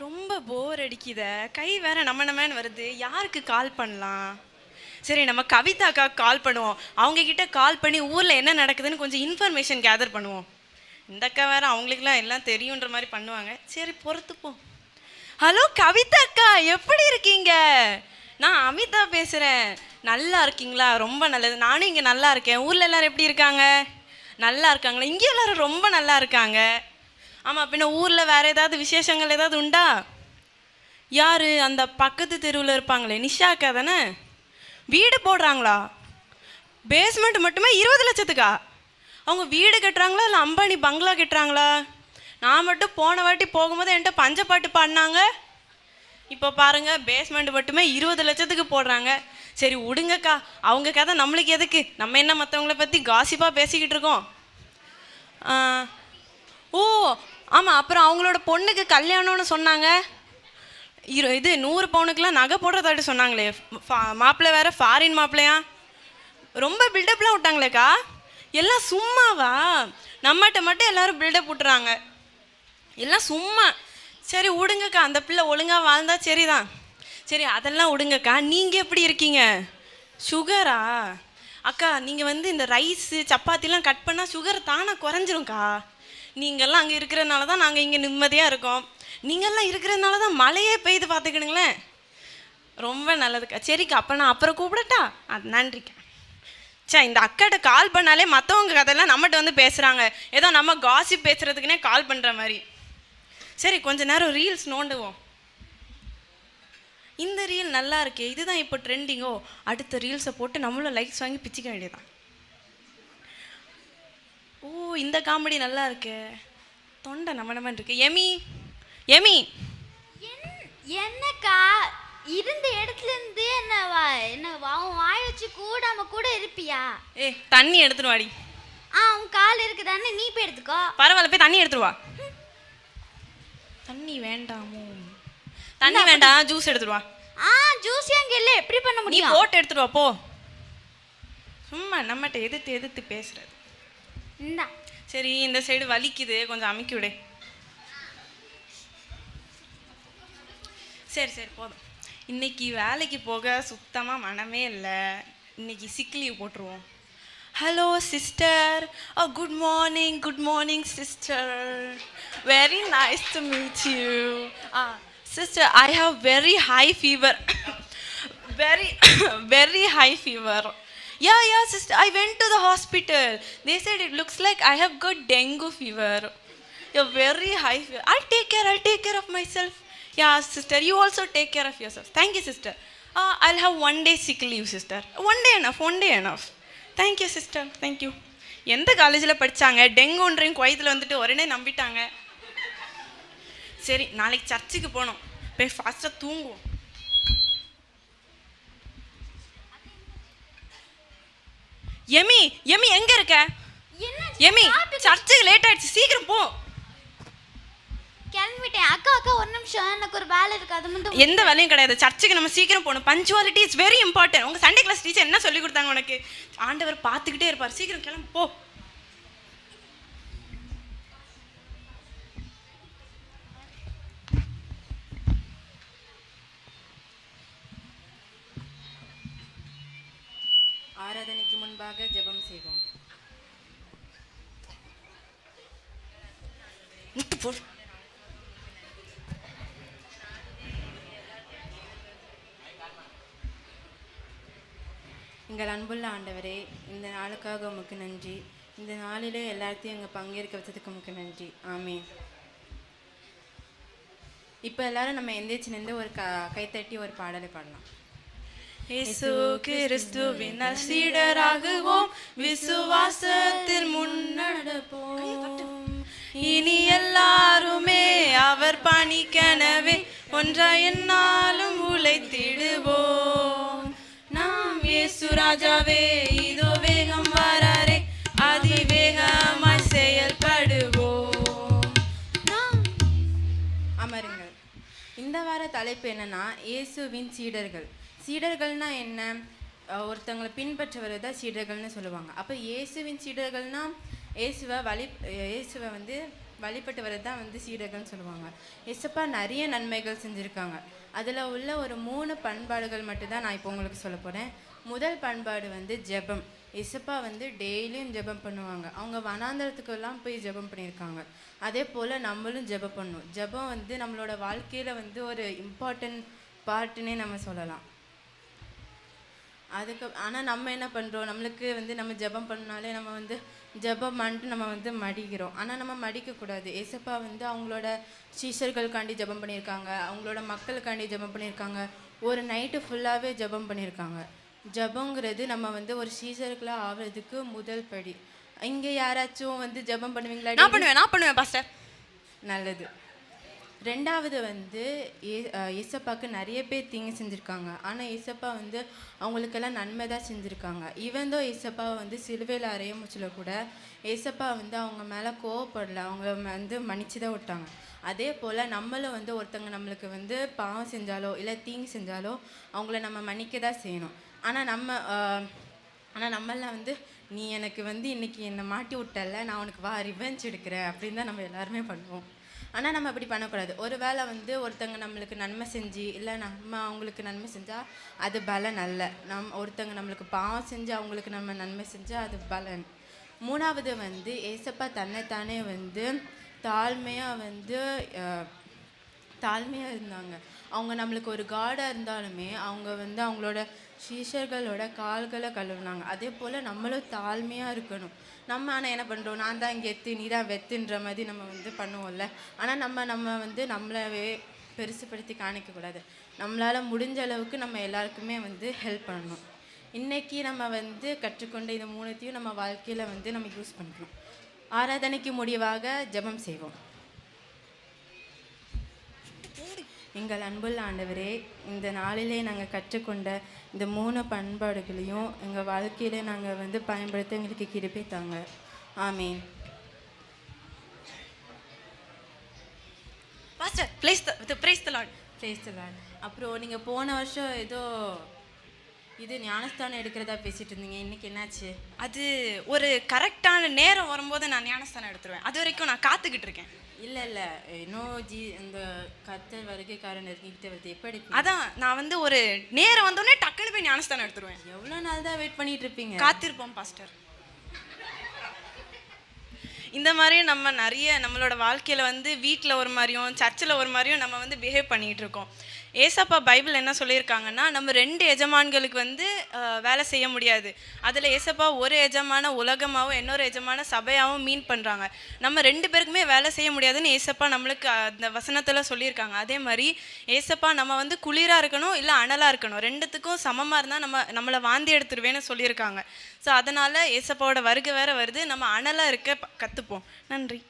ரொம்ப போர் அடிக்குத. கை வேற நம்மன்னு வருது. யாருக்கு கால் பண்ணலாம்? சரி, நம்ம கவிதாக்கா கால் பண்ணுவோம். அவங்க கிட்ட கால் பண்ணி ஊரில் என்ன நடக்குதுன்னு கொஞ்சம் இன்ஃபர்மேஷன் கேதர் பண்ணுவோம். இந்த அக்கா வேற அவங்களுக்குலாம் எல்லாம் தெரியுன்ற மாதிரி பண்ணுவாங்க. சரி, பொறுத்துப்போம். ஹலோ கவிதா அக்கா, எப்படி இருக்கீங்க? நான் அமிதா பேசுகிறேன். நல்லா இருக்கீங்களா? ரொம்ப நல்லது. நானும் இங்கே நல்லா இருக்கேன். ஊரில் எல்லோரும் எப்படி இருக்காங்க? நல்லா இருக்காங்களா? இங்கே எல்லோரும் ரொம்ப நல்லா இருக்காங்க. ஆமாம், பின்ன ஊரில் வேறு ஏதாவது விசேஷங்கள் ஏதாவது உண்டா? யார் அந்த பக்கத்து தெருவில் இருப்பாங்களே, நிஷா அக்கா தானே? வீடு போடுறாங்களா? பேஸ்மெண்ட் மட்டுமே 20 லட்சத்துக்கா? அவங்க வீடு கட்டுறாங்களா இல்லை அம்பானி பங்களா கட்டுறாங்களா? நான் மட்டும் போன வாட்டி போகும்போது என்கிட்ட பஞ்சப்பாட்டு பாடினாங்க. இப்போ பாருங்கள், பேஸ்மெண்ட் மட்டுமே 20 லட்சத்துக்கு போடுறாங்க. சரி விடுங்கக்கா, அவங்க கதை நம்மளுக்கு எதுக்கு? நம்ம என்ன மற்றவங்கள பற்றி காசிப்பாக பேசிக்கிட்டு இருக்கோம். ஓ ஆமாம், அப்புறம் அவங்களோட பொண்ணுக்கு கல்யாணம்னு சொன்னாங்க. இது 100 பவுனுக்கெலாம் நகை போடுறதாட்டு சொன்னாங்களே. மாப்பிள்ளை வேறு ஃபாரின் மாப்பிள்ளையா? ரொம்ப பில்டப்லாம் விட்டாங்களேக்கா. எல்லாம் சும்மாவா? நம்மகிட்ட மட்டும் எல்லோரும் பில்டப் விட்டுறாங்க. எல்லாம் சும்மா. சரி விடுங்கக்கா, அந்த பிள்ளை ஒழுங்காக வாழ்ந்தா சரிதான். சரி அதெல்லாம் விடுங்கக்கா. நீங்கள் எப்படி இருக்கீங்க? சுகரா? அக்கா நீங்கள் இந்த ரைஸு சப்பாத்திலாம் கட் பண்ணால் சுகர் தானாக குறைஞ்சிரும்க்கா. நீங்கள்லாம் அங்கே இருக்கிறதுனால தான் நாங்கள் இங்கே நிம்மதியாக இருக்கோம். நீங்கள்லாம் இருக்கிறதுனால தான் மழையே பெய்து பார்த்துக்கிடுங்களேன். ரொம்ப நல்லதுக்கா. சரிக்கா, அப்போ நான் அப்புறம் கூப்பிடட்டா? அது நன்றிக்கா. இந்த அக்காட்ட கால் பண்ணாலே மற்றவங்க கதையெல்லாம் நம்மகிட்ட பேசுகிறாங்க. ஏதோ நம்ம காசிப் பேசுகிறதுக்குனே கால் பண்ணுற மாதிரி. சரி, கொஞ்ச நேரம் ரீல்ஸ் நோண்டுவோம். இந்த ரீல் நல்லா இருக்கே, இதுதான் இப்போ ட்ரெண்டிங்கோ. அடுத்த ரீல்ஸை போட்டு நம்மளும் லைக்ஸ் வாங்கி பிச்சிக்க வேண்டியதான். ஓ, இந்த காமெடி நல்லா இருக்கு. தொண்டை நம்ம இருக்கு. எமி எமி, என்னக்கா இருந்த இடத்துல இருந்து என்ன வாய் வச்சு கூட இருப்பியா? தண்ணி எடுத்துட்டு வாடி. உன் கால் இருக்குதானே, நீ போய் எடுத்துக்கோ. பரவாயில்ல, போய் தண்ணி எடுத்துட்டு வா. தண்ணி வேண்டாமோ? தண்ணி வேண்டாம், ஜூஸ் எடுத்துட்டு வா. ஜூஸ் எங்க இல்ல, எப்படி பண்ண முடியும்? நீ போட்டு எடுத்துட்டு வா போ. சும்மா நம்மகிட்ட எதிர்த்து பேசுறது. சரி, இந்த சைடு வலிக்குது, கொஞ்சம் அமுக்கி விடு. சரி சரி போதும். இன்னைக்கு வேலைக்கு போக சுத்தமாக மனமே இல்லை. இன்னைக்கு சிக் லீவ் போட்டுருவோம். Hello sister. Good morning sister. Very nice to meet you. Sister, I have very high fever. very high fever. Yeah sister, I went to the hospital. They said it looks like I have got dengue fever. You're very high fever. I'll take care of myself. Yeah sister, you also take care of yourself. Thank you sister. I'll have 1 day sick leave sister. One day enough. Thank you sister, thank you. எந்த காலேஜில் படித்தாங்க? டெங்குன்றேன் குவைத்தில் உடனே நம்பிட்டாங்க. சரி, நாளைக்கு சர்ச்சுக்கு போகணும். போய் ஃபாஸ்ட்டாக தூங்குவோம். எமி எங்க இருக்க? எமி, சர்ச்சுக்கு லேட் ஆயிடுச்சு, சீக்கிரம் போ. கிளம்பிட்டேன். அக்கா ஒரு நிமிஷம், எனக்கு ஒரு வேலை இருக்கு. அது மட்டும். எந்த வேலையும் கிடையாது, சர்ச்சுக்கு நம்ம சீக்கிரம் போகணும். Punctuality is very important. உங்க சண்டே கிளாஸ் டீச்சர் என்ன சொல்லி கொடுத்தாங்க உனக்கு? ஆண்டவர் பார்த்துக்கிட்டே இருப்பார். சீக்கிரம் கிளம்பு போ. ஆராதனைக்கு முன்பாக ஜெபம் செய்வோம். எங்கள் அன்புள்ள ஆண்டவரே, இந்த நாளுக்காக உமக்கு நன்றி. இந்த நாளிலே எல்லாத்தையும் எங்கள் பங்கேற்க வச்சதுக்கு உமக்கு நன்றி. ஆமீன். இப்போ எல்லாரும் நம்ம எந்திரிச்சு நின்று ஒரு கைத்தட்டி ஒரு பாடலை பாடலாம். இயேசு கிறிஸ்துவின் சீடராகுவோம், விசுவாசத்தில் முன்னடப்போம். இனி எல்லாருமே அவர் பணிக்கெனவே ஒன்றாய் என்னாலும் உழைத்திடுவோம். நாம் இயேசு ராஜாவே, இதோ வேகம் வராரே, அதிவேகமாய் செயல்படுவோம். அமருங்கள். இந்த வார தலைப்பு என்னன்னா, இயேசுவின் சீடர்கள். சீடர்கள்னா என்ன? ஒருத்தவங்களை பின்பற்றுவதை சீடர்கள்னு சொல்லுவாங்க. அப்போ இயேசுவின் சீடர்கள்னா இயேசுவை வழிபட்டு வரது தான் வந்து சீடர்கள்னு சொல்லுவாங்க. ஏசப்பா நிறைய நன்மைகள் செஞ்சுருக்காங்க. அதில் உள்ள ஒரு 3 பண்பாடுகள் மட்டும்தான் நான் இப்போ உங்களுக்கு சொல்ல போகிறேன். முதல் பண்பாடு வந்து ஜெபம். ஏசப்பா வந்து டெய்லியும் ஜெபம் பண்ணுவாங்க. அவங்க வனாந்தரத்துக்கெல்லாம் போய் ஜெபம் பண்ணியிருக்காங்க. அதே போல் நம்மளும் ஜெபம் பண்ணணும். ஜெபம் வந்து நம்மளோட வாழ்க்கையில் வந்து ஒரு இம்பார்ட்டன்ட் பார்ட்டுன்னே நம்ம சொல்லலாம். ஆனால் நம்ம என்ன பண்ணுறோம், நம்மளுக்கு வந்து நம்ம ஜெபம் பண்ணாலே நம்ம வந்து ஜெபம் பண்ணிட்டு நம்ம வந்து மடிக்கிறோம். ஆனால் நம்ம மடிக்கக்கூடாது. ஏசப்பா வந்து அவங்களோட சீஷர்களுக்காண்டி ஜெபம் பண்ணியிருக்காங்க, அவங்களோட மக்களுக்காண்டி ஜெபம் பண்ணியிருக்காங்க, ஒரு நைட்டு ஃபுல்லாகவே ஜெபம் பண்ணியிருக்காங்க. ஜெபங்கிறது நம்ம வந்து ஒரு சீஷர்களாக ஆகிறதுக்கு முதல் படி. இங்கே யாராச்சும் வந்து ஜெபம் பண்ணுவீங்களா? நான் பண்ணுவேன் பாஸ்டர். நல்லது. ரெண்டாவது வந்து ஏசப்பாவுக்கு நிறைய பேர் தீங்கு செஞ்சுருக்காங்க. ஆனால் ஏசப்பா வந்து அவங்களுக்கெல்லாம் நன்மை தான் செஞ்சுருக்காங்க. ஈவன் ஏசப்பாவை வந்து சிலுவையில் அறையும் முச்சில் கூட ஏசப்பா வந்து அவங்க மேலே கோவப்படல, அவங்கள வந்து மன்னிச்சு தான் விட்டாங்க. அதே போல் நம்மளும் வந்து ஒருத்தங்க நம்மளுக்கு வந்து பாவம் செஞ்சாலோ இல்லை தீங்கு செஞ்சாலோ அவங்கள நம்ம மன்னிக்க தான் செய்யணும். ஆனால் நம்மளாம் வந்து நீ எனக்கு வந்து இன்றைக்கி என்னை மாட்டி விட்டல, நான் உனக்கு ரிவெஞ்ச் எடுக்கிறேன் அப்படின்னு தான் நம்ம எல்லாருமே பண்ணுவோம். ஆனால் நம்ம அப்படி பண்ணக்கூடாது. ஒரு வேளை வந்து ஒருத்தங்க நம்மளுக்கு நன்மை செஞ்சு இல்லை நம்ம அவங்களுக்கு நன்மை செஞ்சால் அது பலன் அல்ல. ஒருத்தங்க நம்மளுக்கு பாவம் செஞ்சு அவங்களுக்கு நம்ம நன்மை செஞ்சால் அது பலன். மூணாவது வந்து ஏசப்பா தன்னைத்தானே வந்து தாழ்மையாக இருந்தாங்க. அவங்க நம்மளுக்கு ஒரு காடாக இருந்தாலுமே அவங்க வந்து அவங்களோட சீஷர்களோட கால்களை கழுவுனாங்க. அதே போல் நம்மளும் தாழ்மையாக இருக்கணும். நம்ம ஆனால் என்ன பண்ணுறோம், நான் தான் இங்கே எத்து நீ தான் வெத்துன்ற மாதிரி நம்ம வந்து பண்ணுவோம்ல. ஆனால் நம்ம வந்து நம்மளவே பெருசுப்படுத்தி காணிக்கக்கூடாது. நம்மளால் முடிஞ்ச அளவுக்கு நம்ம எல்லாருக்குமே வந்து ஹெல்ப் பண்ணணும். இன்றைக்கி நம்ம வந்து கற்றுக்கொண்ட இந்த 3த்தையும் நம்ம வாழ்க்கையில் வந்து நம்ம யூஸ் பண்ணிக்கணும். ஆராதனைக்கு முடிவாக ஜெபம் செய்வோம். எங்கள் அன்புள்ள ஆண்டவரே, இந்த நாளிலே நாங்கள் கற்றுக்கொண்ட இந்த 3 பண்பாடுகளையும் எங்கள் வாழ்க்கையிலே நாங்கள் வந்து பயன்படுத்த எங்களுக்கு கிருபை தாங்க. ஆமீன். Pastor praise the Lord. அப்புறம் நீங்கள் போன வருஷம் ஏதோ ஞானஸ்தானம் எடுக்கிறதா பேசிட்டு இருந்தீங்க, இன்னைக்கு என்னாச்சு? அது ஒரு கரெக்டான நேரம் வரும்போது நான் ஞானஸ்தானம் எடுத்துருவேன். அது வரைக்கும் நான் காத்துக்கிட்டு இருக்கேன். இல்லை இன்னும் இந்த கர்த்தர் வருகைக்காரன் நெருங்கிக்கிட்டே வருது, எப்படி? அதான் நான் வந்து ஒரு நேரம் வந்தோடனே டக்குன்னு போய் ஞானஸ்தானம் எடுத்துருவேன். எவ்வளோ நாள் தான் வெயிட் பண்ணிட்டு இருப்பீங்க? காத்திருப்போம் பாஸ்டர். இந்த மாதிரி நம்ம நிறைய நம்மளோட வாழ்க்கையில் வந்து வீட்டில் ஒரு மாதிரியும் சர்ச்சில் ஒரு மாதிரியும் நம்ம வந்து பிஹேவ் பண்ணிகிட்டு இருக்கோம். ஏசப்பா பைபிள் என்ன சொல்லியிருக்காங்கன்னா, நம்ம 2 எஜமான்களுக்கு வந்து வேலை செய்ய முடியாது. அதில் ஏசப்பா ஒரு எஜமான உலகமாகவும் இன்னொரு எஜமான சபையாகவும் மீன் பண்ணுறாங்க. நம்ம 2 பேருக்குமே வேலை செய்ய முடியாதுன்னு ஏசப்பா நம்மளுக்கு அந்த வசனத்தில் சொல்லியிருக்காங்க. அதே மாதிரி ஏசப்பா நம்ம வந்து குளிராக இருக்கணும் இல்லை அனலாக இருக்கணும், 2த்துக்கும் சமமாக இருந்தால் நம்மளை வாந்தி எடுத்துருவேன்னு சொல்லியிருக்காங்க. ஸோ அதனால் ஏசப்பாவோட வருகை வேறு வருது, நம்ம அனலாக இருக்க கற்றுப்போம். நன்றி.